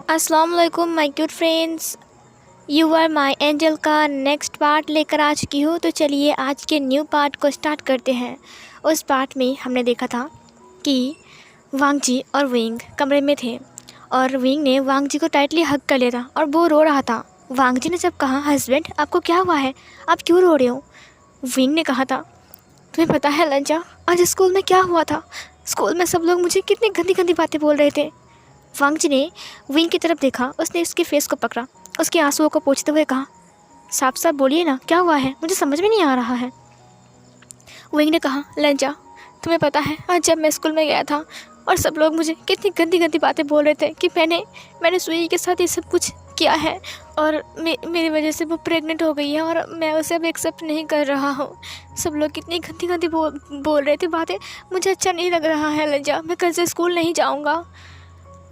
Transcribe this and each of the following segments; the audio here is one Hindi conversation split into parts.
अस्सलाम वालेकुम my cute friends. You are my angel का नेक्स्ट पार्ट लेकर आ चुकी हूँ। तो चलिए आज के न्यू पार्ट को स्टार्ट करते हैं। उस पार्ट में हमने देखा था कि वांग जी और विंग कमरे में थे और विंग ने वांग जी को टाइटली हग कर लिया था और वो रो रहा था। वांग जी ने जब कहा, हस्बैंड आपको क्या हुआ है, आप क्यों रो रहे हो? विंग ने कहा था, तुम्हें पता है लंजा, आज स्कूल में क्या हुआ था? स्कूल में सब लोग मुझे कितनी गंदी गंदी बातें बोल रहे थे। वांग जी ने विंग की तरफ देखा, उसने उसके फेस को पकड़ा, उसके आंसुओं को पोंछते हुए कहा, साफ साफ बोलिए ना, क्या हुआ है, मुझे समझ में नहीं आ रहा है। विंग ने कहा, लंजा तुम्हें पता है आज जब मैं स्कूल में गया था और सब लोग मुझे कितनी गंदी गंदी बातें बोल रहे थे कि मैंने सुई के साथ ये सब कुछ किया है और मेरी वजह से वो प्रेग्नेंट हो गई है और मैं उसे अब एक्सेप्ट नहीं कर रहा हूँ। सब लोग कितनी गंदी गंदी बोल रहे थे बातें, मुझे अच्छा नहीं लग रहा है लंजा, मैं कल से स्कूल नहीं जाऊँगा।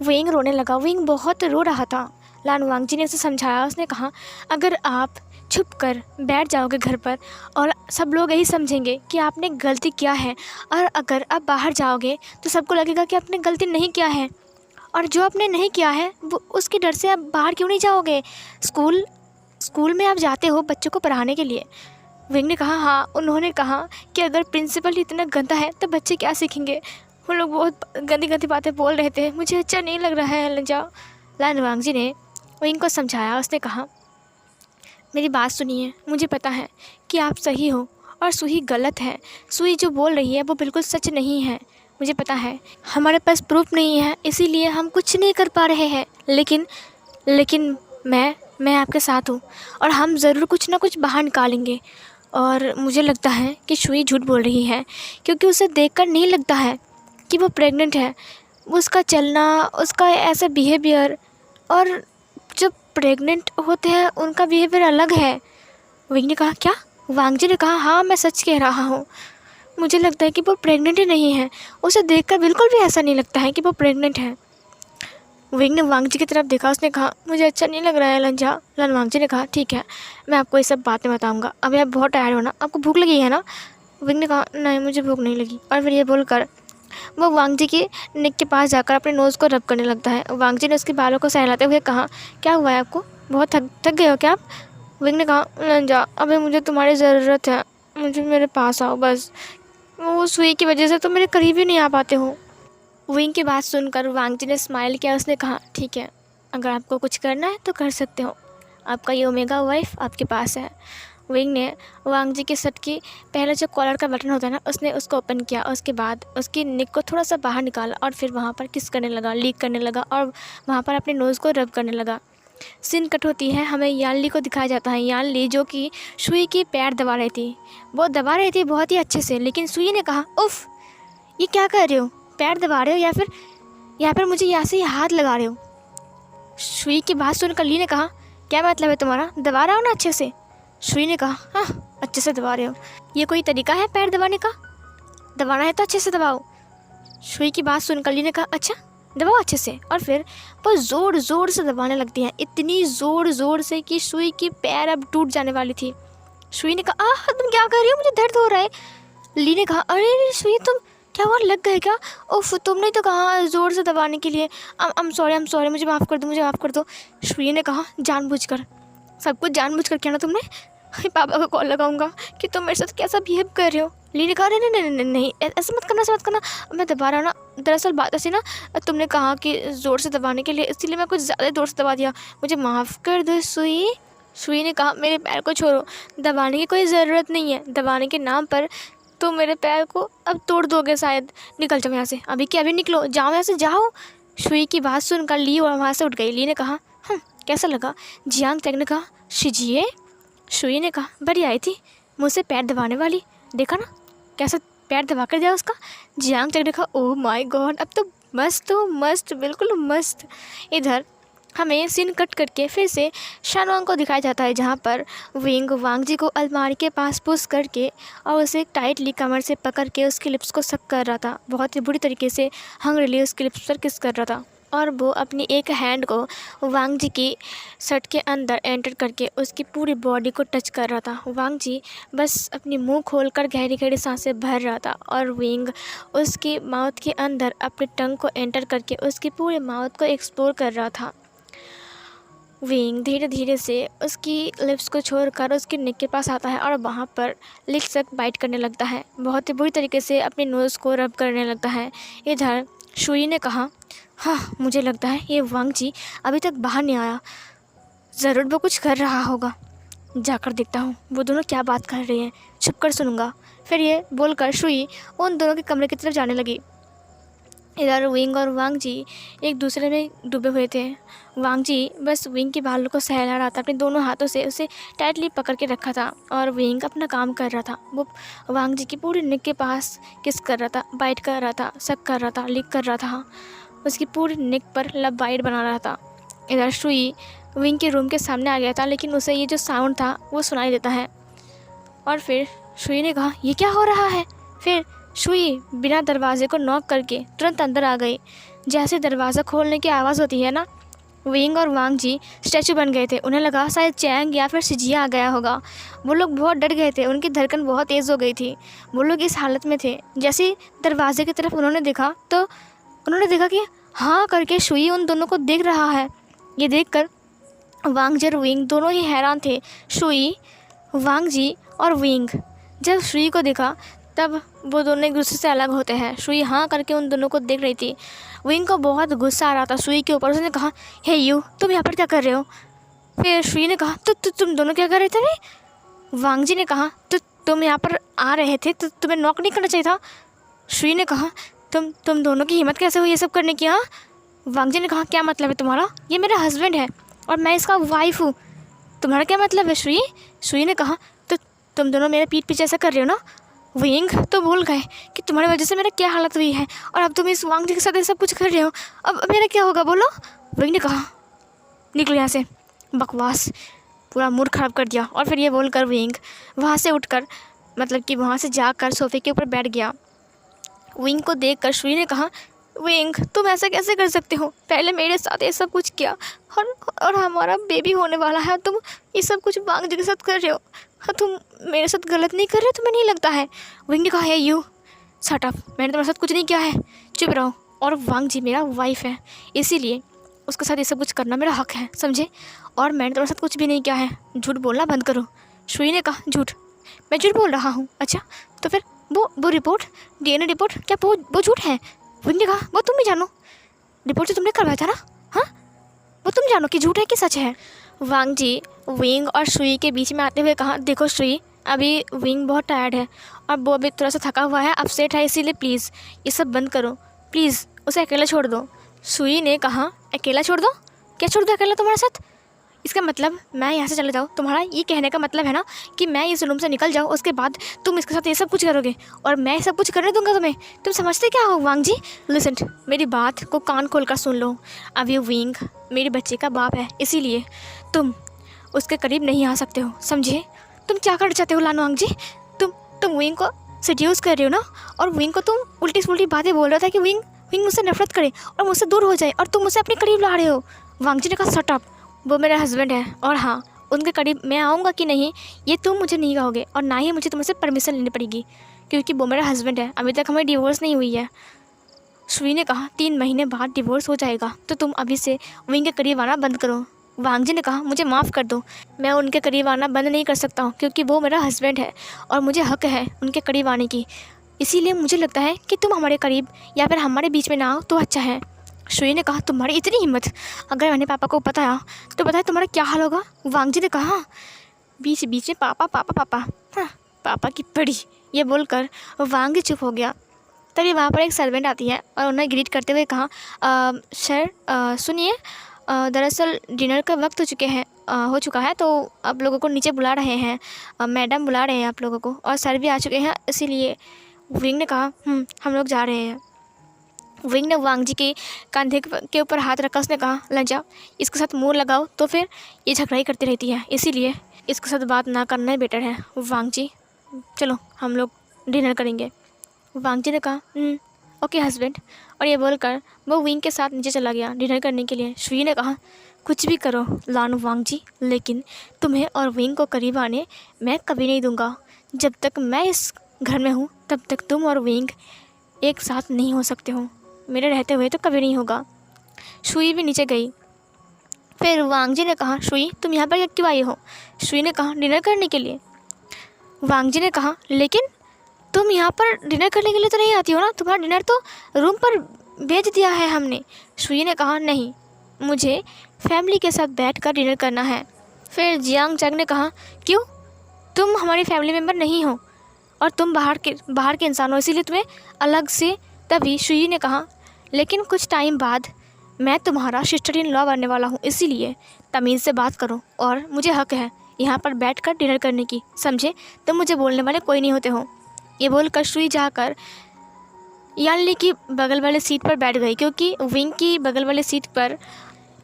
विंग रोने लगा। विंग बहुत रो रहा था। लान वांग जी ने उसे समझाया। उसने कहा, अगर आप छुप कर बैठ जाओगे घर पर और सब लोग यही समझेंगे कि आपने गलती किया है, और अगर आप बाहर जाओगे तो सबको लगेगा कि आपने गलती नहीं किया है, और जो आपने नहीं किया है वो उसके डर से आप बाहर क्यों नहीं जाओगे? स्कूल में आप जाते हो बच्चों को पढ़ाने के लिए। विंग ने कहा, हाँ, उन्होंने कहा कि अगर प्रिंसिपल इतना गंदा है तो बच्चे क्या सीखेंगे? वो लोग बहुत गंदी गंदी बातें बोल रहे थे, मुझे अच्छा नहीं लग रहा है लंजा। लान वांग जी ने विंग को समझाया। उसने कहा, मेरी बात सुनिए, मुझे पता है कि आप सही हो और सुई गलत है। सुई जो बोल रही है वो बिल्कुल सच नहीं है। मुझे पता है हमारे पास प्रूफ नहीं है, इसीलिए हम कुछ नहीं कर पा रहे हैं, लेकिन मैं आपके साथ हूँ और हम ज़रूर कुछ ना कुछ बाहर निकालेंगे। और मुझे लगता है कि सुई झूठ बोल रही है, क्योंकि उसे देखकर नहीं लगता है कि वो प्रेग्नेंट है। उसका चलना, उसका ऐसा बिहेवियर, और जब प्रेग्नेंट होते हैं उनका बिहेवियर अलग है। विंग ने कहा, क्या? वांग जी ने कहा, हाँ, मैं सच कह रहा हूँ। मुझे लगता है कि वो प्रेग्नेंट ही नहीं है। उसे देखकर बिल्कुल भी ऐसा नहीं लगता है कि वो प्रेग्नेंट है। विंग ने वांग जी की तरफ देखा। उसने कहा, मुझे अच्छा नहीं लग रहा है लंजा। लन वांग जी ने कहा, ठीक है, मैं आपको ये सब बातें बताऊँगा। अभी आप बहुत टायर्ड हो ना, आपको भूख लगी है ना? विंग ने कहा, नहीं, मुझे भूख नहीं लगी। और फिर ये बोलकर वो वांग जी के नेक के पास जाकर अपने नोज़ को रब करने लगता है। वांग जी ने उसके बालों को सहलाते हुए कहा, क्या हुआ है आपको, बहुत थक गए हो क्या आप? विंग ने कहा, लंजा, अभी मुझे तुम्हारी ज़रूरत है, मुझे मेरे पास आओ बस। वो सुई की वजह से तो मेरे करीब ही नहीं आ पाते हो। विंग की बात सुनकर वांग जी ने स्माइल किया। उसने कहा, ठीक है, अगर आपको कुछ करना है तो कर सकते हो, आपका ये ओमेगा वाइफ आपके पास है। विंग ने वांग जी के शर्ट की पहले जो कॉलर का बटन होता है ना, उसने उसको ओपन किया। उसके बाद उसकी निक को थोड़ा सा बाहर निकाला और फिर वहाँ पर किस करने लगा, लीक करने लगा और वहाँ पर अपने नोज़ को रब करने लगा। सीन कट होती है, हमें यान ली को दिखाया जाता है। यान ली जो कि सुई की पैर दबा रही थी, वो दबा रही थी बहुत ही अच्छे से, लेकिन सुई ने कहा, उफ़, ये क्या कर रहे हो, पैर दबा रहे हो या फिर मुझे यहाँ से हाथ लगा रहे हो? सुई की बात सुनकर ली ने कहा, क्या मतलब है तुम्हारा, दबा रहा हो ना अच्छे से? सुई ने कहा, हाँ, अच्छे से दबा रहे हो, ये कोई तरीका है पैर दबाने का? दबाना है तो अच्छे से दबाओ। सुई की बात सुनकर ली ने कहा, अच्छा, दबाओ अच्छे से। और फिर वो ज़ोर ज़ोर से दबाने लगती हैं, इतनी ज़ोर से कि सुई की पैर अब टूट जाने वाली थी। सुई ने कहा, तुम क्या कर रही हो, मुझे दर्द हो रहा है। ली ने कहा, अरे सुई, तुम क्या हुआ, लग गए क्या? उफ, तुमने तो कहा ज़ोर से दबाने के लिए। I'm सॉरी, मुझे माफ़ कर दो। सुई ने कहा, जानबूझकर, सब कुछ जानबूझकर किया ना तुमने? पापा को कॉल लगाऊंगा कि तुम मेरे साथ कैसा बिहेव कर रहे हो। ली ने कहा, नहीं, ऐसा मत करना, मैं दबा रहा हूँ ना। दरअसल बात ऐसी ना, तुमने कहा कि ज़ोर से दबाने के लिए, इसीलिए मैं कुछ ज़्यादा ज़ोर से दबा दिया, मुझे माफ़ कर दो सुई। सुई ने कहा, मेरे पैर को छोड़ो, दबाने की कोई ज़रूरत नहीं है, दबाने के नाम पर तो मेरे पैर को अब तोड़ दोगे शायद। निकल जाओ यहाँ से, अभी के अभी निकलो, जाओ यहाँ से, जाओ। सुई की बात सुनकर ली और वहाँ से उठ गई। ली ने कहा, कैसा लगा? जियांग टैग ने कहा, शिजिए। सुई ने कहा, बढ़िया आई थी, मुझसे पैर दबाने वाली, देखा ना कैसा पैर दबा कर दिया उसका। जियांग टैग ने कहा, ओह माय गॉड, अब तो मस्त, बिल्कुल मस्त। इधर हमें सीन कट करके फिर से शानवांग को दिखाया जाता है, जहाँ पर विंग वांग जी को अलमारी के पास पुश करके और उसे टाइटली कमर से पकड़ के उसकी लिप्स को सक कर रहा था, बहुत ही बुरी तरीके से हंग्रीली उसकी लिप्स पर किस कर रहा था। और वो अपनी एक हैंड को वांग जी की शर्ट के अंदर एंटर करके उसकी पूरी बॉडी को टच कर रहा था। वांग जी बस अपनी मुंह खोलकर गहरी गहरी सांसें भर रहा था और विंग उसकी माउथ के अंदर अपने टंग को एंटर करके उसकी पूरे माउथ को एक्सप्लोर कर रहा था। विंग धीरे धीरे से उसकी लिप्स को छोड़कर उसके नेक के पास आता है और वहाँ पर लिप्स तक बाइट करने लगता है। बहुत ही बुरी तरीके से अपने नोज़ को रब करने लगता है। इधर शुई ने कहा, हाँ मुझे लगता है ये वांग जी अभी तक बाहर नहीं आया, ज़रूर वो कुछ कर रहा होगा, जाकर देखता हूँ वो दोनों क्या बात कर रहे हैं, छुप कर सुनूंगा। फिर ये बोलकर शुई उन दोनों के कमरे की तरफ जाने लगी। इधर विंग और वांग जी एक दूसरे में डूबे हुए थे। वांग जी बस विंग के बालों को सहला रहा था, अपने दोनों हाथों से उसे टाइटली पकड़ के रखा था और विंग अपना काम कर रहा था। वो वांग जी की पूरी नेक के पास किस कर रहा था, बाइट कर रहा था, सक कर रहा था, लिक कर रहा था, उसकी पूरी नेक पर लब बाइट बना रहा था। इधर शुई विंग के रूम के सामने आ गया था, लेकिन उसे ये जो साउंड था वो सुनाई देता है और फिर शुई ने कहा, ये क्या हो रहा है। फिर शुई बिना दरवाजे को नॉक करके तुरंत अंदर आ गई। जैसे दरवाज़ा खोलने की आवाज़ होती है ना, विंग और वांग जी स्टैचू बन गए थे। उन्हें लगा शायद चैंग या फिर सिजिया आ गया होगा। वो लोग बहुत डर गए थे, उनकी धड़कन बहुत तेज़ हो गई थी। वो लोग इस हालत में थे। जैसे ही दरवाजे की तरफ उन्होंने देखा तो उन्होंने देखा कि हाँ करके शुई उन दोनों को देख रहा है। ये देखकर वांग जी और विंग दोनों ही हैरान थे। शुई, वांग जी और विंग जब शुई को देखा तब वो दोनों एक दूसरे से अलग होते हैं। शुई हाँ करके उन दोनों को देख रही थी। विंग को बहुत गुस्सा आ रहा था शुई के ऊपर। उसने कहा, हे यू, तुम यहाँ पर क्या कर रहे हो। फिर शुई ने कहा, तुम दोनों क्या कर रहे थे रे। वांग जी ने कहा, तुम यहाँ पर आ रहे थे तो तुम्हें नॉक नहीं करना चाहिए था। शुई ने कहा, तुम दोनों की हिम्मत कैसे हुई ये सब करने की। हाँ। वांग जी ने कहा, क्या मतलब है तुम्हारा, ये मेरा हस्बैंड है और मैं इसका वाइफ हूँ, तुम्हारा क्या मतलब है शुई। शुई ने कहा, तो तुम दोनों मेरे पीठ पीछे ऐसा कर रहे हो ना। विंग तो भूल गए कि तुम्हारी वजह से मेरा क्या हालत हुई है और अब तुम इस वांग जी के साथ सब कुछ कर रहे हो, अब मेरा क्या होगा बोलो। विंग ने कहा, निकलो यहाँ से, बकवास, पूरा मूड ख़राब कर दिया। और फिर ये बोलकर विंग वहाँ से उठकर मतलब कि वहाँ से जाकर सोफे के ऊपर बैठ गया। विंग को देखकर शुई ने कहा, विंग तुम ऐसा कैसे कर सकते हो, पहले मेरे साथ ये सब कुछ किया और हमारा बेबी होने वाला है, तुम ये सब कुछ वांग जी के साथ कर रहे हो। हाँ, तुम मेरे साथ गलत नहीं कर रहे, तुम्हें नहीं लगता है। विंग ने कहा, है यू शट अप, मैंने तुम्हारे साथ कुछ नहीं किया है, चुप रहो। और वांग जी मेरा वाइफ है, इसीलिए उसके साथ ये सब कुछ करना मेरा हक है, समझे। और मैंने तुम्हारे साथ कुछ भी नहीं किया है, झूठ बोलना बंद करो। शुई ने कहा, झूठ, मैं झूठ बोल रहा हूँ। अच्छा तो फिर वो रिपोर्ट, DNA रिपोर्ट, क्या वो झूठ है। विंग ने कहा, वो तुम भी जानो, रिपोर्ट तो तुमने करवाया था ना। हाँ, वो तुम जानो कि झूठ है कि सच है। वांग जी विंग और शुई के बीच में आते हुए कहा, देखो शुई, अभी विंग बहुत टायर्ड है और वो अभी थोड़ा सा थका हुआ है, अपसेट है, इसीलिए प्लीज़ ये सब बंद करो, प्लीज़ उसे अकेला छोड़ दो। शुई ने कहा, अकेला छोड़ दो, क्या छोड़ दो अकेला तुम्हारे साथ, इसका मतलब मैं यहाँ से चले जाऊँ, तुम्हारा ये कहने का मतलब है ना कि मैं इस रूम से निकल जाऊँ, उसके बाद तुम इसके साथ ये सब कुछ करोगे और मैं सब कुछ करने दूंगा तुम्हें। तुम समझते क्या हो वांग जी। लिसन, मेरी बात को कान खोल कर सुन लो। अब ये विंग मेरे बच्चे का बाप है, इसीलिए तुम उसके करीब नहीं आ सकते हो, समझे। तुम क्या करना चाहते हो लान वांग जी, तुम विंग को सड्यूस कर रहे हो ना, और विंग को तुम उल्टी सुल्टी बातें बोल रहा था कि विंग मुझसे नफरत करे और मुझसे दूर हो जाए, और तुम मुझसे अपने करीब ला रहे हो। वांग जी ने कहा, शट अप, वो मेरा हस्बैंड है और हाँ, उनके करीब मैं आऊँगा कि नहीं ये तुम मुझे नहीं कहोगे और ना ही मुझे तुमसे परमिशन लेनी पड़ेगी, क्योंकि वो मेरा हस्बैंड है, अभी तक हमें डिवोर्स नहीं हुई है। शुई ने कहा, 3 महीने बाद डिवोर्स हो जाएगा, तो तुम अभी से विंग के करीब आना बंद करो। वांग जी ने कहा, मुझे माफ़ कर दो, मैं उनके करीब आना बंद नहीं कर सकता हूँ, क्योंकि वो मेरा हस्बैंड है और मुझे हक है उनके करीब आने की, इसीलिए मुझे लगता है कि तुम हमारे करीब या फिर हमारे बीच में ना आओ तो अच्छा है। शुई ने कहा, तुम्हारी इतनी हिम्मत, अगर मैंने पापा को बताया तो बताया तुम्हारा क्या हाल होगा। वांग जी ने कहा, बीच बीच में पापा पापा पापा, हाँ पापा की पड़ी। ये बोलकर वांग जी चुप हो गया। तभी वहाँ पर एक सर्वेंट आती है और उन्हें ग्रीट करते हुए कहा, सर सुनिए, दरअसल डिनर का वक्त हो चुका है, तो आप लोगों को नीचे बुला रहे हैं, मैडम बुला रहे हैं आप लोगों को, और सर भी आ चुके हैं, इसीलिए। विंग ने कहा, हम लोग जा रहे हैं। विंग ने वांग जी के कंधे के ऊपर हाथ रखा। उसने कहा, लंजा, इसके साथ मुँह लगाओ तो फिर ये झगड़ा ही करती रहती है, इसीलिए इसके साथ बात ना करना ही बेटर है। वांग जी, चलो हम लोग डिनर करेंगे। वांग जी ने कहा, ओके हस्बैंड, और ये बोलकर वो विंग के साथ नीचे चला गया डिनर करने के लिए। शुई ने कहा, कुछ भी करो लान वांग जी, लेकिन तुम्हें और विंग को करीब आने मैं कभी नहीं दूंगा। जब तक मैं इस घर में हूँ तब तक तुम और विंग एक साथ नहीं हो सकते हो, मेरे रहते हुए तो कभी नहीं होगा। शुई भी नीचे गई फिर वांग जी ने कहा, शुई तुम यहाँ पर क्यों आई हो? शुई ने कहा, डिनर करने के लिए। वांग जी ने कहा, लेकिन तुम यहाँ पर डिनर करने के लिए तो नहीं आती हो ना, तुम्हारा डिनर तो रूम पर भेज दिया है हमने। शुई ने कहा, नहीं, मुझे फैमिली के साथ बैठकर डिनर करना है। फिर जियांग चंग ने कहा, क्यों? तुम हमारी फैमिली मेम्बर नहीं हो और तुम बाहर के इंसान हो, इसीलिए तुम्हें अलग से। तभी शुई ने कहा, लेकिन कुछ टाइम बाद मैं तुम्हारा सिस्टर इन लॉ बनने वाला हूँ, इसीलिए तमीज़ से बात करो और मुझे हक है यहाँ पर बैठकर डिनर करने की, समझे? तुम मुझे बोलने वाले कोई नहीं होते हो। ये बोलकर शुई जाकर यानली की बगल वाले सीट पर बैठ गई, क्योंकि विंग की बगल वाले सीट पर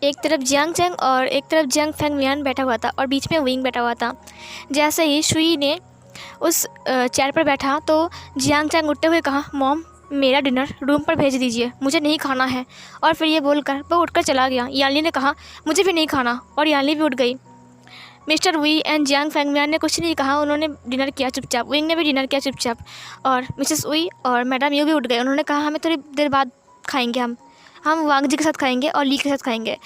एक तरफ जियांग चंग और एक तरफ जियांग फेंगमियान बैठा हुआ था और बीच में विंग बैठा हुआ था। जैसे ही शुई ने उस चेयर पर बैठा तो जियांग चंग उठते हुए कहा, मॉम मेरा डिनर रूम पर भेज दीजिए, मुझे नहीं खाना है। और फिर ये बोलकर वो उठकर चला गया। यानली ने कहा, मुझे भी नहीं खाना, और यानली भी उठ गई। Mister Wei and Jiang Fengmian ने कुछ नहीं कहा, उन्होंने डिनर किया चुपचाप। विंग ने भी डिनर किया चुपचाप और मिसेस वी और मैडम यू भी उठ गए। उन्होंने कहा, हमें थोड़ी देर बाद खाएंगे, हम वांग जी के साथ खाएंगे और ली के साथ खाएंगे।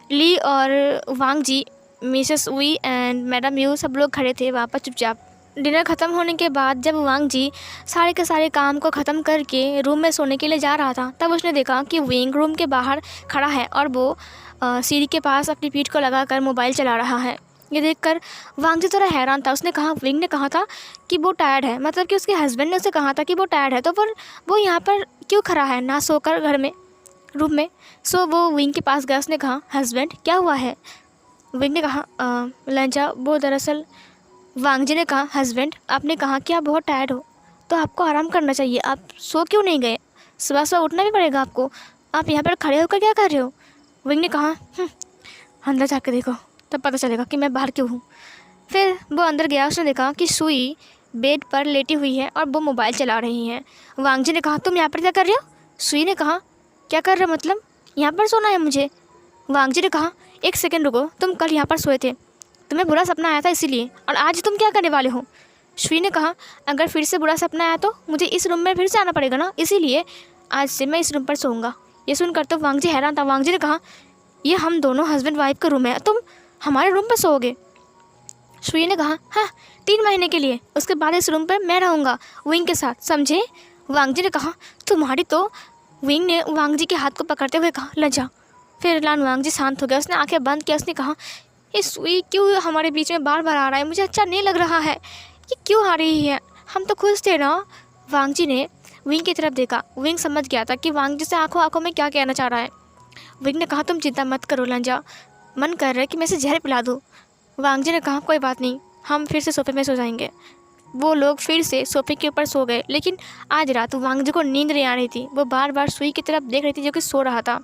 ली और Wang ji, Mrs Wei and madam Yu सब लोग खड़े थे वहाँ पर चुपचाप। डिनर ख़त्म होने के बाद जब वांग जी सारे के सारे काम को ख़त्म करके रूम में सोने के लिए जा रहा था, तब उसने देखा कि विंग रूम के बाहर खड़ा है और वो सीढ़ी के पास अपनी पीठ को लगाकर मोबाइल चला रहा है। ये देखकर वांग जी थोड़ा हैरान था। उसने कहा, विंग ने कहा था कि वो टायर्ड है, मतलब कि उसके हस्बैंड ने उसे कहा था कि वो टायर्ड है, तो फिर वो यहाँ पर क्यों खड़ा है ना सोकर घर में रूम में? सो वो विंग के पास गया। उसने कहा, हस्बैंड क्या हुआ है? विंग ने कहा, लंजा वो दरअसल। वांग जी ने कहा, हस्बैंड आपने कहा कि आप बहुत टायर्ड हो तो आपको आराम करना चाहिए, आप सो क्यों नहीं गए? सुबह सुबह उठना भी पड़ेगा आपको, आप यहाँ पर खड़े होकर क्या कर रहे हो? विंग ने कहा, अंदर जाकर देखो तब पता चलेगा कि मैं बाहर क्यों हूँ। फिर वो अंदर गया। उसने देखा कि शुई बेड पर लेटी हुई है और वो मोबाइल चला रही हैं। वांग जी ने कहा, तुम यहाँ पर क्या कर रहे हो? शुई ने कहा, क्या कर रहे हो मतलब? यहाँ पर सोना है मुझे। वांग जी ने कहा, एक सेकंड रुको, तुम कल यहाँ पर सोए थे, तुम्हें बुरा सपना आया था इसीलिए, और आज तुम क्या करने वाले हो? शुई ने कहा, अगर फिर से बुरा सपना आया तो मुझे इस रूम में फिर से आना पड़ेगा ना, इसीलिए आज से मैं इस रूम पर सोऊंगा। ये सुनकर तो वांग जी हैरान था। वांग जी ने कहा, ये हम दोनों हस्बैंड वाइफ का रूम है, तुम हमारे रूम पर सोओगे? शुई ने कहा, हाँ 3 महीने के लिए, उसके बाद इस रूम पर मैं रहूँगा विंग के साथ, समझे? वांग जी ने कहा, तुम्हारी तो। विंग ने वांग जी के हाथ को पकड़ते हुए कहा, लजा। फिर लान वांग जी शांत हो गया। उसने आंखें बंद किया। उसने कहा, ये शुई क्यों हमारे बीच में बार बार आ रहा है? मुझे अच्छा नहीं लग रहा है, ये क्यों आ रही है? हम तो खुश थे ना। वांग जी ने विंग की तरफ देखा। विंग समझ गया था कि वांग जी से आंखों आंखों में क्या कहना चाह रहा है। विंग ने कहा, तुम चिंता मत करो लंजा, मन कर रहा है कि मैं इसे जहर पिला दूँ। वांग जी ने कहा, कोई बात नहीं, हम फिर से सोफे में सो जाएंगे। वो लोग फिर से सोफे के ऊपर सो गए। लेकिन आज रात वांग जी को नींद नहीं आ रही थी। वो बार बार शुई की तरफ देख रही थी जो कि सो रहा था।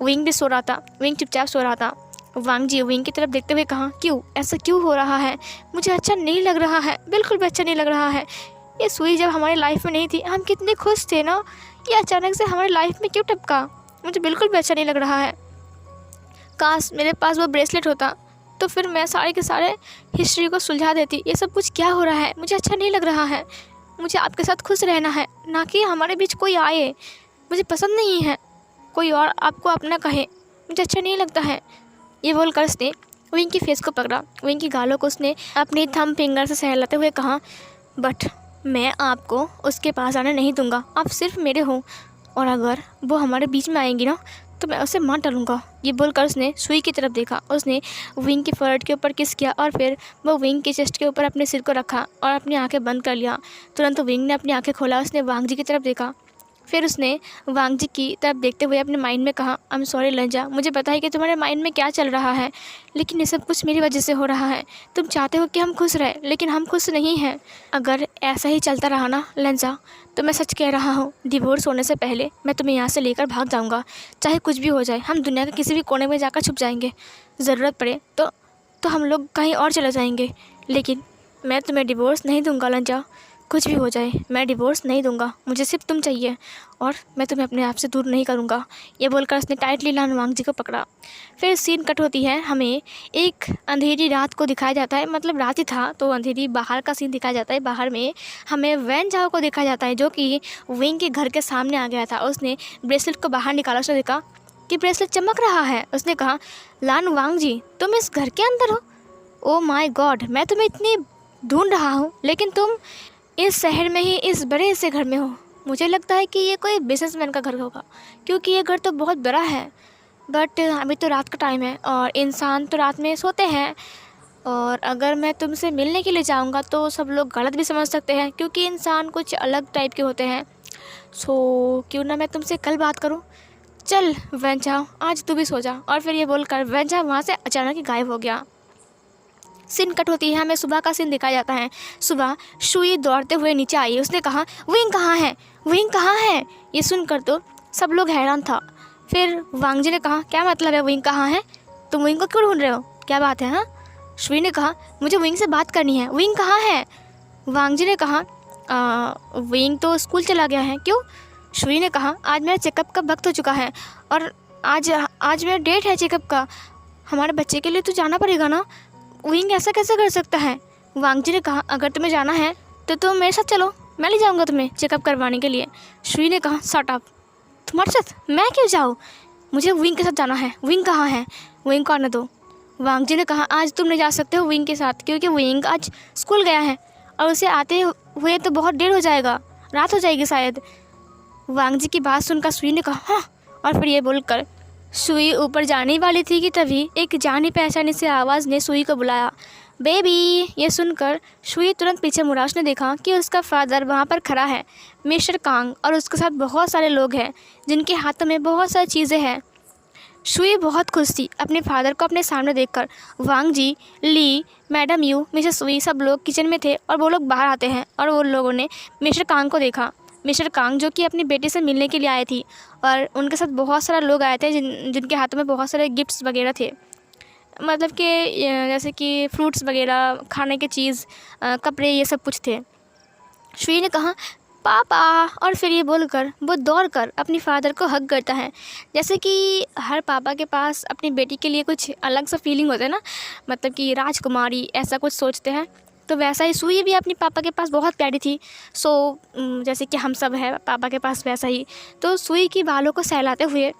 विंग भी सो रहा था। विंग चुपचाप सो रहा था। वांग जी विंग की तरफ देखते हुए कहा, क्यों ऐसा क्यों हो रहा है? मुझे अच्छा नहीं लग रहा है, बिल्कुल भी अच्छा नहीं लग रहा है। ये शुई जब हमारी लाइफ में नहीं थी हम कितने खुश थे ना, ये अचानक से हमारी लाइफ में क्यों टपका? मुझे बिल्कुल भी अच्छा नहीं लग रहा है। काश मेरे पास वो ब्रेसलेट होता तो फिर मैं सारे के सारे हिस्ट्री को सुलझा देती। ये सब कुछ क्या हो रहा है? मुझे अच्छा नहीं लग रहा है। मुझे आपके साथ खुश रहना है, ना कि हमारे बीच कोई आए। मुझे पसंद नहीं है कोई और आपको अपना कहे, मुझे अच्छा नहीं लगता है। ये बोलकर उसने विंग की फेस को पकड़ा। विंग की गालों को उसने अपनी थंब फिंगर से सहलाते हुए कहा, बट मैं आपको उसके पास आने नहीं दूंगा, आप सिर्फ मेरे हो, और अगर वो हमारे बीच में आएंगी ना तो मैं उसे मार डालूंगा। ये बोलकर उसने शुई की तरफ देखा। उसने विंग की फर्ट के ऊपर किस किया और फिर वो विंग के चेस्ट के ऊपर अपने सिर को रखा और अपनी आंखें बंद कर लिया। तुरंत विंग ने अपनी आंखें खोला। उसने वांग जी की तरफ देखा। फिर उसने वांग जी की तरफ देखते हुए अपने माइंड में कहा, आई एम सॉरी लंजा, मुझे पता है कि तुम्हारे माइंड में क्या चल रहा है, लेकिन ये सब कुछ मेरी वजह से हो रहा है। तुम चाहते हो कि हम खुश रहें, लेकिन हम खुश नहीं हैं। अगर ऐसा ही चलता रहा ना लंजा, तो मैं सच कह रहा हूँ, डिवोर्स होने से पहले मैं तुम्हें यहाँ से लेकर भाग जाऊँगा। चाहे कुछ भी हो जाए, हम दुनिया के किसी भी कोने में जाकर छुप जाएंगे। ज़रूरत पड़े तो हम लोग कहीं और चले जाएंगे, लेकिन मैं तुम्हें डिवोर्स नहीं दूँगा लंजा। कुछ भी हो जाए मैं डिवोर्स नहीं दूंगा, मुझे सिर्फ तुम चाहिए और मैं तुम्हें अपने आप से दूर नहीं करूंगा। ये बोलकर उसने टाइटली लान वांग जी को पकड़ा। फिर सीन कट होती है। हमें एक अंधेरी रात को दिखाया जाता है, मतलब रात ही था तो अंधेरी बाहर का सीन दिखाया जाता है। बाहर में हमें वैन झाओ को दिखाया जाता है जो कि विंग के घर के सामने आ गया था। उसने ब्रेसलेट को बाहर निकाला। उसने देखा कि ब्रेसलेट चमक रहा है। उसने कहा, लान वांग जी, तुम इस घर के अंदर हो? ओ माय गॉड, मैं तुम्हें इतनी ढूंढ रहा हूँ, लेकिन तुम इस शहर में ही इस बड़े से घर में हो। मुझे लगता है कि ये कोई बिजनेसमैन का घर होगा, क्योंकि ये घर तो बहुत बड़ा है। बट अभी तो रात का टाइम है और इंसान तो रात में सोते हैं, और अगर मैं तुमसे मिलने के लिए जाऊंगा तो सब लोग गलत भी समझ सकते हैं, क्योंकि इंसान कुछ अलग टाइप के होते हैं। सो क्यों ना मैं तुमसे कल बात करूं? चल वेंचा, आज तू भी सो जा। और फिर ये बोलकर वेंचा वहाँ से अचानक ही गायब हो गया। सीन कट होती है, हमें सुबह का सीन दिखाया जाता है। सुबह शुई दौड़ते हुए नीचे आई। उसने कहा, विंग कहाँ है? विंग कहाँ है? ये सुनकर तो सब लोग हैरान था। फिर वांग जी ने कहा, क्या मतलब है विंग कहाँ है? तुम विंग को क्यों ढूंढ रहे हो? क्या बात है? हाँ, शुई ने कहा, मुझे विंग से बात करनी है। विंग कहाँ है? वांग जी ने कहा, विंग तो स्कूल चला गया है। क्यों? शुई ने कहा, आज मेरा चेकअप का वक्त हो चुका है और आज मेरा डेट है चेकअप का। हमारे बच्चे के लिए तो जाना पड़ेगा ना। विंग ऐसा कैसे कर सकता है? वांग जी ने कहा, अगर तुम्हें जाना है तो तुम मेरे साथ चलो, मैं ले जाऊँगा तुम्हें चेकअप करवाने के लिए। शुई ने कहा, शट अप, तुम्हारे साथ मैं क्यों जाऊँ? मुझे विंग के साथ जाना है। विंग कहाँ है? विंग को आने दो। वांग जी ने कहा, आज तुम नहीं जा सकते हो विंग के साथ, क्योंकि विंग आज स्कूल गया है और उसे आते हुए तो बहुत देर हो जाएगा, रात हो जाएगी शायद। वांग जी की बात सुनकर शुई ने कहा, हाँ। और फिर ये बोलकर शुई ऊपर जाने वाली थी कि तभी एक जानी पहचानी से आवाज़ ने शुई को बुलाया, बेबी। ये सुनकर शुई तुरंत पीछे मुड़ा। उसने देखा कि उसका फादर वहाँ पर खड़ा है, मिस्टर कांग, और उसके साथ बहुत सारे लोग हैं जिनके हाथों में बहुत सारी चीज़ें हैं। शुई बहुत खुश थी अपने फादर को अपने सामने देखकर। वांग जी, ली, मैडम यू, मिसेस शुई सब लोग किचन में थे और वो लोग बाहर आते हैं और वो लोगों ने मिस्टर कांग को देखा। मिस्टर कांग जो कि अपनी बेटी से मिलने के लिए आए थी, और उनके साथ बहुत सारे लोग आए थे जिनके हाथों में बहुत सारे गिफ्ट्स वगैरह थे, मतलब कि जैसे कि फ्रूट्स वगैरह, खाने की चीज़, कपड़े, ये सब कुछ थे। शुई ने कहा, पापा। और फिर ये बोलकर वो दौड़कर अपनी फादर को हग करता है। जैसे कि हर पापा के पास अपनी बेटी के लिए कुछ अलग सा फीलिंग होता है ना, मतलब कि राजकुमारी ऐसा कुछ सोचते हैं, तो वैसा ही शुई भी अपनी पापा के पास बहुत प्यारी थी। सो जैसे कि हम सब हैं पापा के पास, वैसा ही। तो शुई की बालों को सहलाते हुए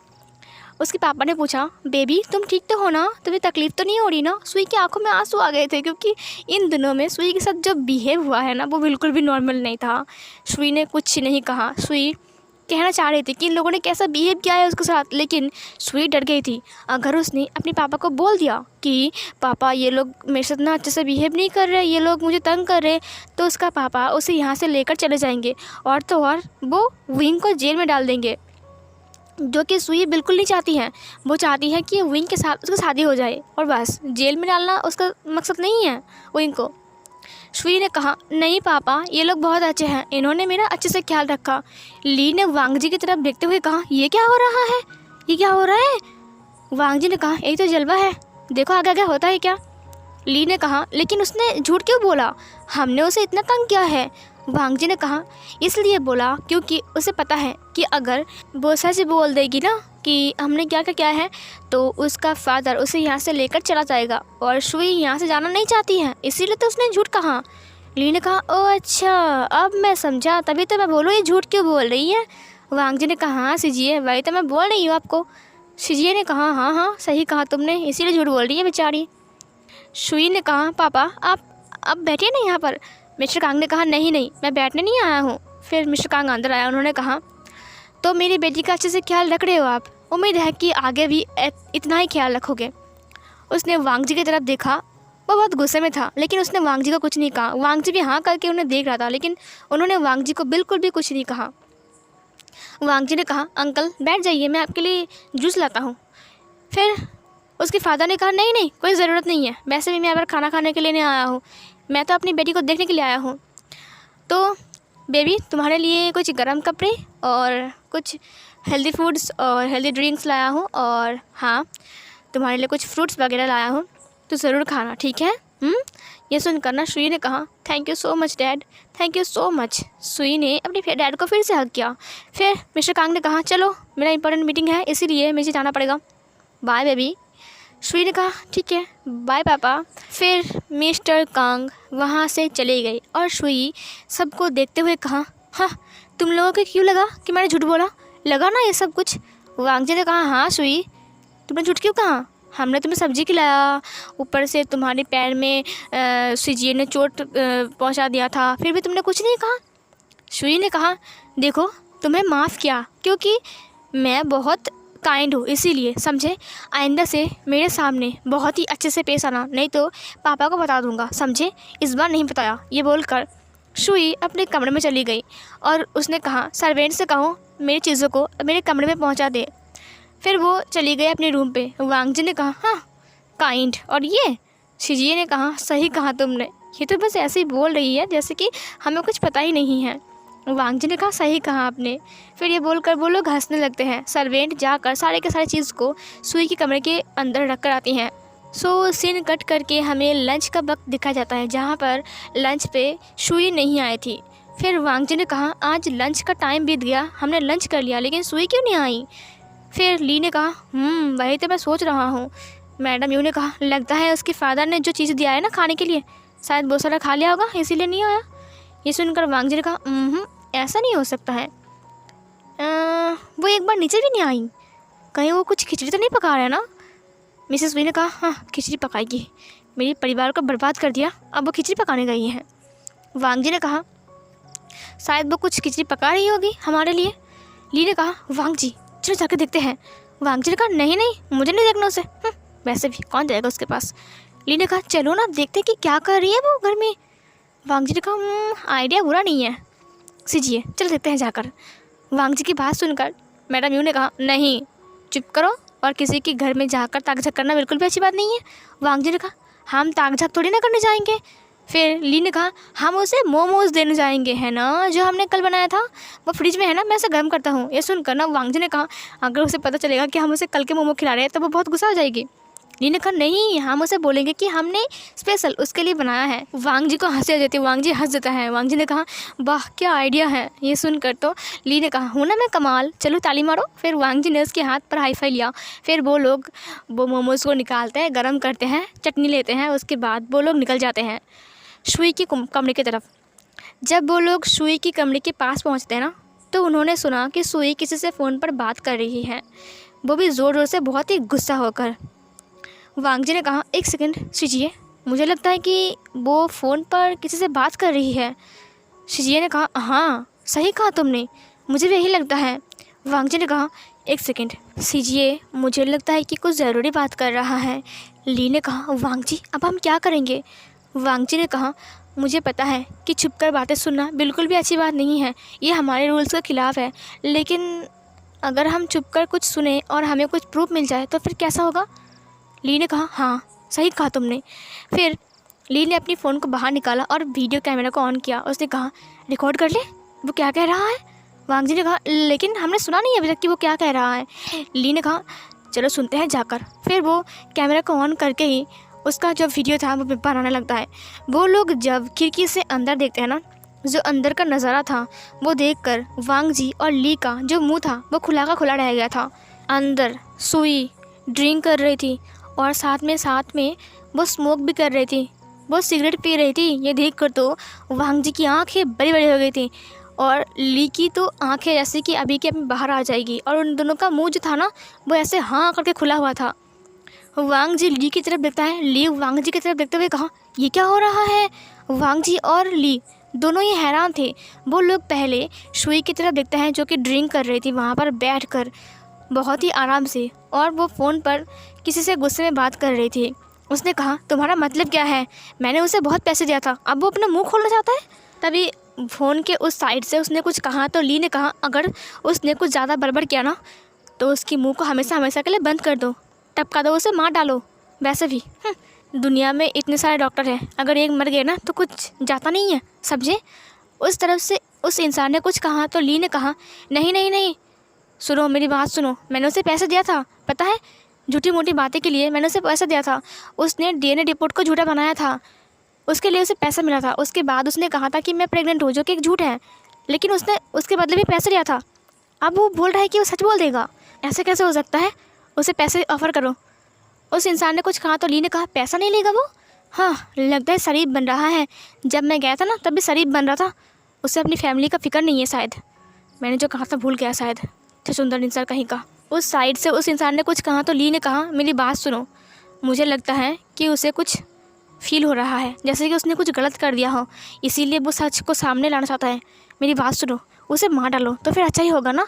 उसके पापा ने पूछा, बेबी तुम ठीक तो हो ना? तुम्हें तकलीफ़ तो नहीं हो रही ना? शुई की आंखों में आंसू आ गए थे, क्योंकि इन दिनों में शुई के साथ जो बिहेव हुआ है ना, वो बिल्कुल भी नॉर्मल नहीं था। शुई ने कुछ नहीं कहा। शुई कहना चाह रही थी कि इन लोगों ने कैसा बिहेव किया है उसके साथ, लेकिन शुई डर गई थी। अगर उसने अपने पापा को बोल दिया कि पापा ये लोग मेरे साथ ना अच्छे से बिहेव नहीं कर रहे, ये लोग मुझे तंग कर रहे, तो उसका पापा उसे यहाँ से लेकर चले जाएंगे, और तो और वो विंग को जेल में डाल देंगे, जो कि शुई बिल्कुल नहीं चाहती हैं। वो चाहती है कि विंग के साथ उसकी शादी हो जाए, और बस जेल में डालना उसका मकसद नहीं है विंग को। शुई ने कहा, नहीं पापा, ये लोग बहुत अच्छे हैं, इन्होंने मेरा अच्छे से ख्याल रखा। ली ने वांग जी की तरफ देखते हुए कहा, ये क्या हो रहा है? ये क्या हो रहा है? वांग जी ने कहा, यही तो जलवा है, देखो आगे आगे होता है क्या। ली ने कहा, लेकिन उसने झूठ क्यों बोला? हमने उसे इतना तंग किया है। वांग जी ने कहा, इसलिए बोला क्योंकि उसे पता है कि अगर वो सच बोल देगी ना कि हमने क्या क्या है, तो उसका फादर उसे यहाँ से लेकर चला जाएगा, और शुई यहाँ से जाना नहीं चाहती है, इसीलिए तो उसने झूठ कहा। ली ने कहा, ओह अच्छा, अब मैं समझा, तभी तो मैं बोलूँ ये झूठ क्यों बोल रही है। वांग जी ने कहा, हाँ सिजिए, वही तो मैं बोल रही हूँ आपको। सिजिए ने कहा, हाँ हाँ सही कहा तुमने, इसीलिए झूठ बोल रही है बेचारी। शुई ने कहा, पापा आप बैठिए ना यहाँ पर। मिस्टर कांग ने कहा, नहीं नहीं, मैं बैठने नहीं आया हूँ। फिर मिस्टर कांग अंदर आया। उन्होंने कहा, तो मेरी बेटी का अच्छे से ख्याल रख रहे हो आप? उम्मीद है कि आगे भी इतना ही ख्याल रखोगे। उसने वांग जी की तरफ देखा। वो बहुत गुस्से में था, लेकिन उसने वांग जी को कुछ नहीं कहा। वांग जी भी हाँ करके उन्हें देख रहा था, लेकिन उन्होंने वांग जी को बिल्कुल भी कुछ नहीं कहा। वांग जी ने कहा, अंकल बैठ जाइए, मैं आपके लिए जूस लाता हूँ। फिर उसके फादर ने कहा, नहीं नहीं, कोई ज़रूरत नहीं है, वैसे भी मैं अगर खाना खाने के लिए नहीं आया हूँ, मैं तो अपनी बेटी को देखने के लिए आया हूँ। तो बेबी तुम्हारे लिए कुछ गर्म कपड़े और कुछ हेल्दी फूड्स और हेल्दी ड्रिंक्स लाया हूँ, और हाँ तुम्हारे लिए कुछ फ्रूट्स वगैरह लाया हूँ, तो ज़रूर खाना, ठीक है? ये सुनकर ना शुई ने कहा, thank you so much dad, thank you so much. Shuey ने अपने डैड को फिर से हग किया। फिर मिस्टर कांग ने कहा, चलो मेरा इंपॉर्टेंट मीटिंग है, इसीलिए मुझे जाना पड़ेगा, बाय बेबी। शुई ने कहा, ठीक है बाय पापा। फिर मिस्टर कांग वहाँ से चले गए, और शुई सबको देखते हुए कहा, हाँ तुम लोगों को क्यों लगा कि मैंने झूठ बोला? लगा ना ये सब कुछ? वांग जी ने कहा, हाँ सुई, तुमने झूठ क्यों कहा? हमने तुम्हें सब्जी खिलाया, ऊपर से तुम्हारे पैर में सीजिए ने चोट पहुंचा दिया था, फिर भी तुमने कुछ नहीं कहा। सुई ने कहा, देखो तुम्हें माफ़ किया क्योंकि मैं बहुत काइंड हूँ, इसीलिए समझे। आइंदा से मेरे सामने बहुत ही अच्छे से पेश आना, नहीं तो पापा को बता दूंगा, समझे। इस बार नहीं बताया। ये बोलकर सुई अपने कमरे में चली गई और उसने कहा, सर्वेंट से कहो मेरी चीज़ों को मेरे कमरे में पहुंचा दे। फिर वो चली गई अपने रूम पे। वांग जी ने कहा, हाँ काइंड, और ये? शिजिए ने कहा, सही कहा तुमने, ये तो बस ऐसे ही बोल रही है जैसे कि हमें कुछ पता ही नहीं है। वांग जी ने कहा, सही कहा आपने। फिर ये बोलकर वो लोग हंसने लगते हैं। सर्वेंट जाकर सारे के सारे चीज़ को सुई के कमरे के अंदर रख कर आती हैं। सो सीन कट करके हमें लंच का वक्त दिखाया जाता है, जहाँ पर लंच पे सुई नहीं आई थी। फिर वांग जी ने कहा, आज लंच का टाइम बीत गया, हमने लंच कर लिया, लेकिन सुई क्यों नहीं आई? फिर ली ने कहा, वही तो मैं सोच रहा हूँ। मैडम यू ने कहा, लगता है उसके फादर ने जो चीज़ दिया है ना खाने के लिए, शायद बहुत सारा खा लिया होगा, इसीलिए नहीं आया। ये सुनकर वांग जी ने कहा, ऐसा नहीं हो सकता है। वो एक बार नीचे भी नहीं आई, कहीं वो कुछ खिचड़ी तो नहीं पका रहा है ना? मिसेस वी ने कहा, हाँ खिचड़ी पकाएगी, मेरे परिवार को बर्बाद कर दिया, अब वो खिचड़ी पकाने गई है। वांग जी ने कहा, शायद वो कुछ खिचड़ी पका रही होगी हमारे लिए। ली ने कहा, वांग जी चलो जाकर देखते हैं। वांग जी ने कहा, नहीं नहीं, मुझे नहीं देखना उसे, वैसे भी कौन जाएगा उसके पास। ली ने कहा, चलो ना देखते कि क्या कर रही है वो घर में। वांग जी ने कहा, आइडिया बुरा नहीं है, सीजिए चलो देखते हैं जाकर। वांग जी की बात सुनकर मैडम यू ने कहा, नहीं चुप करो, और किसी के घर में जाकर ताक झाक करना बिल्कुल भी अच्छी बात नहीं है। वांग जी ने कहा, हम ताक झाक थोड़ी ना करने जाएंगे। फिर ली ने कहा, हम उसे मोमोज़ देने जाएंगे, है ना, जो हमने कल बनाया था, वो फ्रिज में है ना, मैं उसे गर्म करता हूँ। ये सुनकर ना वांग जी ने कहा, अगर उसे पता चलेगा कि हम उसे कल के मोमो खिला रहे हैं तो वो बहुत गुस्सा हो जाएगी। ली ने कहा, नहीं, हम उसे बोलेंगे कि हमने स्पेशल उसके लिए बनाया है। वांग जी को हंसी आ जाती है, वांग जी हंस देता है। वांग जी ने कहा, वाह क्या आइडिया है। ये सुनकर तो ली ने कहा, हूँ ना मैं कमाल, चलो ताली मारो। फिर वांग जी ने उसके हाथ पर हाई फाई लिया। फिर वो लोग वो मोमोज़ को निकालते हैं, गर्म करते हैं, चटनी लेते हैं, उसके बाद वो लोग निकल जाते हैं सुई की कमरे की तरफ। जब वो लोग सुई की कमरे के पास पहुंचते हैं ना, तो उन्होंने सुना कि सुई किसी से फ़ोन पर बात कर रही है, वो भी ज़ोर ज़ोर से, बहुत ही गुस्सा होकर। वांग जी ने कहा, एक सेकंड सीजिए, मुझे लगता है कि वो फ़ोन पर किसी से बात कर रही है। सीजिए ने कहा, हाँ सही कहा तुमने, मुझे भी यही लगता है। वांग जी ने कहा, एक सेकंड सीजिए, मुझे लगता है कि कुछ ज़रूरी बात कर रहा है। ली ने कहा, वांग जी अब हम क्या करेंगे? वांग जी ने कहा, मुझे पता है कि छुपकर बातें सुनना बिल्कुल भी अच्छी बात नहीं है, ये हमारे रूल्स के ख़िलाफ़ है, लेकिन अगर हम छुपकर कुछ सुने और हमें कुछ प्रूफ मिल जाए तो फिर कैसा होगा? ली ने कहा, हाँ सही कहा तुमने। फिर ली ने अपनी फ़ोन को बाहर निकाला और वीडियो कैमरा को ऑन किया। उसने कहा, रिकॉर्ड कर ले, वो क्या कह रहा है। वांग जी ने कहा, लेकिन हमने सुना नहीं अभी तक कि वो क्या कह रहा है। ली ने कहा, चलो सुनते हैं जाकर। फिर वो कैमरा को ऑन करके ही उसका जो वीडियो था वो बाहर आने लगता है। वो लोग जब खिड़की से अंदर देखते हैं ना, जो अंदर का नज़ारा था वो देखकर वांग जी और ली का जो मुंह था वो खुला का खुला रह गया था। अंदर सुई ड्रिंक कर रही थी और साथ में वो स्मोक भी कर रही थी, वो सिगरेट पी रही थी। ये देखकर तो वांग जी की आंखें बड़ी बड़ी हो गई थी और ली की तो आंखें जैसे कि अभी के अभी बाहर आ जाएगी, और उन दोनों का मुंह जो था ना वो ऐसे हाँ करके खुला हुआ था। वांग जी ली की तरफ देखता है, ली वांग जी की तरफ देखते हुए कहा, ये क्या हो रहा है। वांग जी और ली दोनों ही हैरान थे। वो लोग पहले सुई की तरफ देखते हैं जो कि ड्रिंक कर रही थी वहाँ पर बैठकर बहुत ही आराम से, और वो फ़ोन पर किसी से गुस्से में बात कर रही थी। उसने कहा, तुम्हारा मतलब क्या है? मैंने उसे बहुत पैसे दिया था, अब वो अपना मुंह खोलना चाहता है। तभी फ़ोन के उस साइड से उसने कुछ कहा तो ली ने कहा, अगर उसने कुछ ज़्यादा बड़बड़ किया ना तो उसकी मुंह को हमेशा हमेशा के लिए बंद कर दो, टपका दो, उसे मार डालो। वैसे भी दुनिया में इतने सारे डॉक्टर हैं, अगर एक मर गए ना तो कुछ जाता नहीं है, समझे। उस तरफ से उस इंसान ने कुछ कहा तो ली ने कहा, नहीं नहीं नहीं, सुनो मेरी बात सुनो, मैंने उसे पैसे दिया था, पता है, झूठी मोटी बातें के लिए मैंने उसे पैसा दिया था। उसने DNA रिपोर्ट को झूठा बनाया था, उसके लिए उसे पैसा मिला था। उसके बाद उसने कहा था कि मैं प्रेग्नेंट हूँ, जो कि एक झूठ है, लेकिन उसने उसके बदले भी पैसे दिया था। अब वो बोल रहा है कि वो सच बोल देगा, ऐसे कैसे हो सकता है? उसे पैसे ऑफ़र करो। उस इंसान ने कुछ कहा तो ली ने कहा, पैसा नहीं लेगा वो? हाँ लगता है शरीफ बन रहा है, जब मैं गया था ना तब भी शरीफ बन रहा था। उसे अपनी फैमिली का फिक्र नहीं है शायद, मैंने जो कहा था भूल गया शायद, छछूंदर इंसान कहीं का। उस साइड से उस इंसान ने कुछ कहा तो ली ने कहा मेरी बात सुनो, मुझे लगता है कि उसे कुछ फील हो रहा है, जैसे कि उसने कुछ गलत कर दिया हो, इसीलिए वो सच को सामने लाना चाहता है। मेरी बात सुनो, उसे मार डालो तो फिर अच्छा ही होगा ना।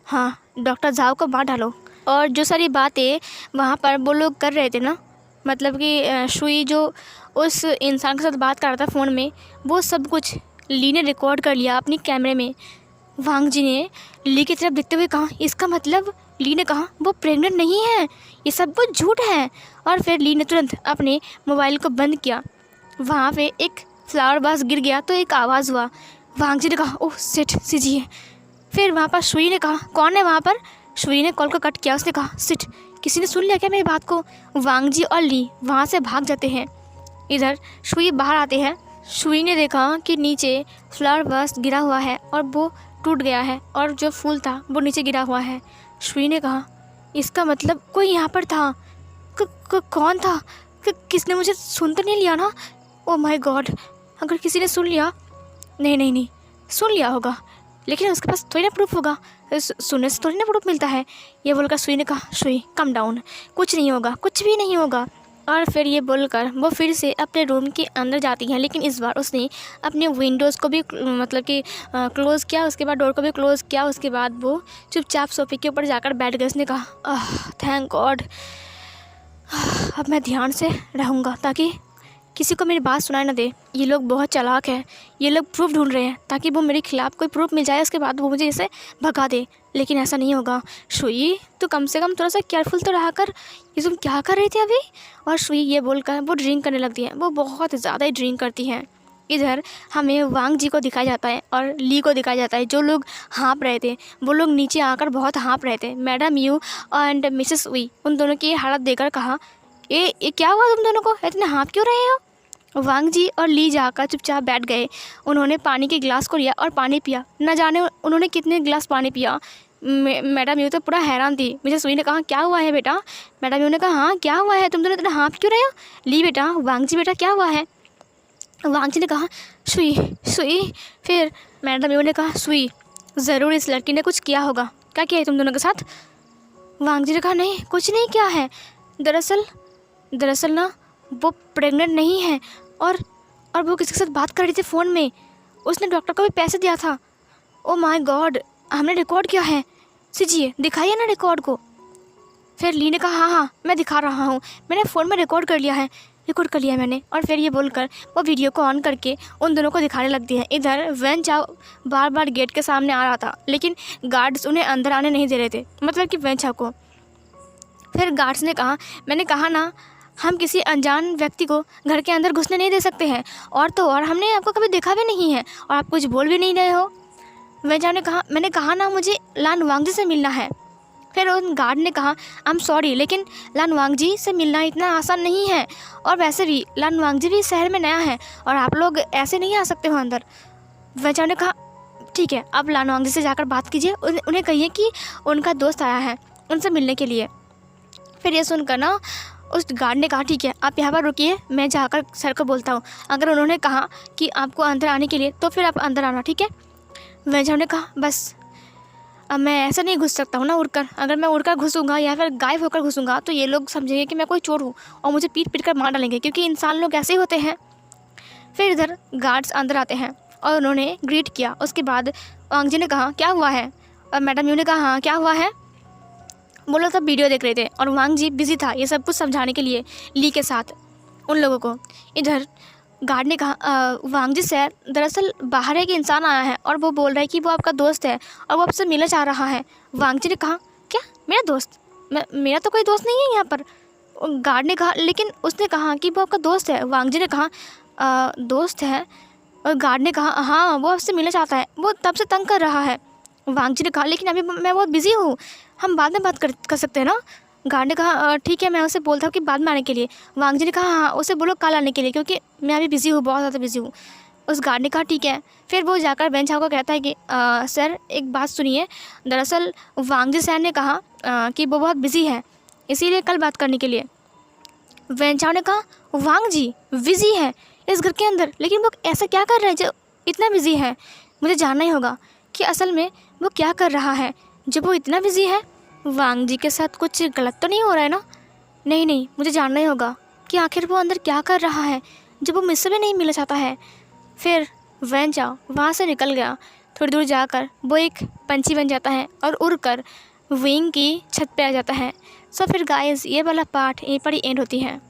हाँ, डॉक्टर झाओ को मार डालो। और जो सारी बातें वहाँ पर वो लोग कर रहे थे ना, मतलब कि शुई जो उस इंसान के साथ बात कर रहा था फ़ोन में, वो सब कुछ ली ने रिकॉर्ड कर लिया अपनी कैमरे में। वांग जी ने ली की तरफ देखते हुए कहा, इसका मतलब, ली ने कहा, वो प्रेग्नेंट नहीं है, ये सब कुछ झूठ है। और फिर ली ने तुरंत अपने मोबाइल को बंद किया। वहाँ पे एक फ्लावर वास गिर गया तो एक आवाज़ हुआ। वांग जी ने कहा, ओह सिट सीजिए। फिर वहाँ पर शुई ने कहा, कौन है वहाँ पर। शुई ने कॉल को कट किया। उसने कहा, सिट, किसी ने सुन लिया क्या मेरी बात को। वांग जी और ली वहाँ से भाग जाते हैं। इधर शुई बाहर आते हैं। शुई ने देखा कि नीचे फ्लावर वास गिरा हुआ है और वो टूट गया है और जो फूल था वो नीचे गिरा हुआ है। शुई ने कहा, इसका मतलब कोई यहाँ पर था। कौन था? किसने मुझे सुन तो नहीं लिया ना? ओह माय गॉड, अगर किसी ने सुन लिया, नहीं सुन लिया होगा, लेकिन उसके पास थोड़ी ना प्रूफ होगा, सुनने से थोड़ी ना प्रूफ मिलता है। ये बोलकर शुई ने कहा, शुई कम डाउन, कुछ नहीं होगा, कुछ भी नहीं होगा। और फिर ये बोलकर वो फिर से अपने रूम के अंदर जाती हैं, लेकिन इस बार उसने अपने विंडोज़ को भी मतलब कि क्लोज़ किया, उसके बाद डोर को भी क्लोज़ किया। उसके बाद वो चुपचाप सोफे के ऊपर जाकर बैठ गए। उसने कहा, थैंक गॉड, अब मैं ध्यान से रहूँगा ताकि किसी को मेरी बात सुनाई ना दे। ये लोग बहुत चालाक है, ये लोग प्रूफ ढूंढ रहे हैं ताकि वो मेरे खिलाफ़ कोई प्रूफ मिल जाए, उसके बाद वो मुझे इसे भगा दे, लेकिन ऐसा नहीं होगा। शुई, तो कम से कम थोड़ा सा केयरफुल तो रहा कर, ये तुम क्या कर रही थी अभी। और शुई ये बोलकर वो ड्रिंक करने लगती है, वो बहुत ज़्यादा ही ड्रिंक करती हैं। इधर हमें वांग जी को दिखाया जाता है और ली को दिखाया जाता है, जो लोग हाँप रहे थे, वो लोग नीचे आकर बहुत हाँप रहे थे। Madam Yu and Mrs Wei, उन दोनों की हालत देखकर कहा, ये क्या हुआ तुम दोनों को, इतने हाँप क्यों रहे हो। वांग जी और ली जाकर चुपचाप बैठ गए। उन्होंने पानी के गिलास को लिया और पानी पिया। न जाने उन्होंने कितने गिलास पानी पिया। मैडम यू तो पूरा हैरान थी। मिसेस वी ने कहा, क्या हुआ है बेटा। मैडम यू ने कहा, हाँ क्या हुआ है, तुम दोनों इतना हाँप क्यों रहे हो। ली बेटा, वांग जी बेटा क्या हुआ है। वांग जी ने कहा, सुई। फिर मैडम यू ने कहा, सुई, ज़रूर इस लड़की ने कुछ किया होगा। क्या किया है तुम दोनों के साथ। वांग जी ने कहा, नहीं कुछ नहीं किया है, दरअसल ना वो प्रेग्नेंट नहीं है और वो किसी के साथ बात कर रही थी फ़ोन में, उसने डॉक्टर को भी पैसे दिया था। ओ माय गॉड, हमने रिकॉर्ड किया है, सीजिए दिखाइए ना रिकॉर्ड को। फिर ली ने कहा, हाँ मैं दिखा रहा हूँ, मैंने फ़ोन में रिकॉर्ड कर लिया है मैंने। और फिर ये बोलकर वो वीडियो को ऑन करके उन दोनों को दिखाने लगती है। इधर वैन चाओ बार बार गेट के सामने आ रहा था, लेकिन गार्ड्स उन्हें अंदर आने नहीं दे रहे थे, मतलब कि वैन चाओ को। फिर गार्ड्स ने कहा, मैंने कहा ना, हम किसी अनजान व्यक्ति को घर के अंदर घुसने नहीं दे सकते हैं, और तो और हमने आपको कभी देखा भी नहीं है और आप कुछ बोल भी नहीं रहे हो। वैन ने कहा, मैंने कहा ना, मुझे लान वांग जी से मिलना है। फिर उन गार्ड ने कहा, आई एम सॉरी, लेकिन लान वांग जी से मिलना इतना आसान नहीं है, और वैसे भी लान वांग जी भी शहर में नया है और आप लोग ऐसे नहीं आ सकते हो अंदर। वैन ने कहा, ठीक है, आप लान वांग जी से जाकर बात कीजिए, उन्हें कहिए कि उनका दोस्त आया है उनसे मिलने के लिए। फिर ये सुनकर ना उस गार्ड ने कहा, ठीक है आप यहाँ पर रुकिए, मैं जाकर सर को बोलता हूँ, अगर उन्होंने कहा कि आपको अंदर आने के लिए तो फिर आप अंदर आना, ठीक है। वैन ने कहा, बस अब मैं ऐसा नहीं घुस सकता हूँ ना उड़कर, अगर मैं उड़कर घुसूँगा या फिर गायब होकर घुसूँगा तो ये लोग समझेंगे कि मैं कोई चोर हूँ और मुझे पीट कर मार डालेंगे, क्योंकि इंसान लोग ऐसे ही होते हैं। फिर इधर गार्ड्स अंदर आते हैं और उन्होंने ग्रीट किया। उसके बाद वांग जी ने कहा, क्या हुआ है। और मैडम यू ने कहा, हाँ क्या हुआ है। वो लोग सब वीडियो देख रहे थे और वांग जी बिजी था ये सब कुछ समझाने के लिए ली के साथ उन लोगों को। इधर गार्ड ने कहा, वांग जी सर, दरअसल बाहर एक इंसान आया है और वो बोल रहा है कि वो आपका दोस्त है और वो आपसे मिलना चाह रहा है। वांग जी ने कहा, क्या मेरा दोस्त, मेरा तो कोई दोस्त नहीं है यहाँ पर। गार्ड ने कहा, लेकिन उसने कहा कि वो आपका दोस्त है। वांग जी ने कहा, दोस्त है। और गार्ड ने कहा, हाँ वो आपसे मिलना चाहता है, वो तब से तंग कर रहा है। वांग जी ने कहा, लेकिन अभी मैं बहुत बिजी हूँ, हम बाद में बात कर सकते हैं ना। गार्ड ने कहा, ठीक है, मैं उसे बोलता हूँ कि बाद में आने के लिए। वांग जी ने कहा, हाँ उसे बोलो कल आने के लिए, क्योंकि मैं अभी बिज़ी हूँ, बहुत ज़्यादा बिज़ी हूँ। उस गार्ड ने कहा, ठीक है। फिर वो जाकर वैन चाओ को कहता है कि सर एक बात सुनिए, दरअसल वांग जी सर ने कहा कि वो बहुत बिज़ी है, इसीलिए कल बात करने के लिए। वैन चाओ ने कहा, वांग जी बिज़ी है इस घर के अंदर, लेकिन वो ऐसा क्या कर रहे हैं जो इतना बिज़ी है। मुझे जानना ही होगा कि असल में वो क्या कर रहा है जो वो इतना बिज़ी है। वांग जी के साथ कुछ गलत तो नहीं हो रहा है ना? नहीं नहीं, मुझे जानना ही होगा कि आखिर वो अंदर क्या कर रहा है जब वो मुझसे भी नहीं मिलना चाहता है। फिर वैन चाओ वहाँ से निकल गया। थोड़ी दूर जाकर वो एक पंछी बन जाता है और उड़कर विंग की छत पे आ जाता है। सो फिर गाइस, ये वाला पार्ट यहीं पर ही एंड होती है।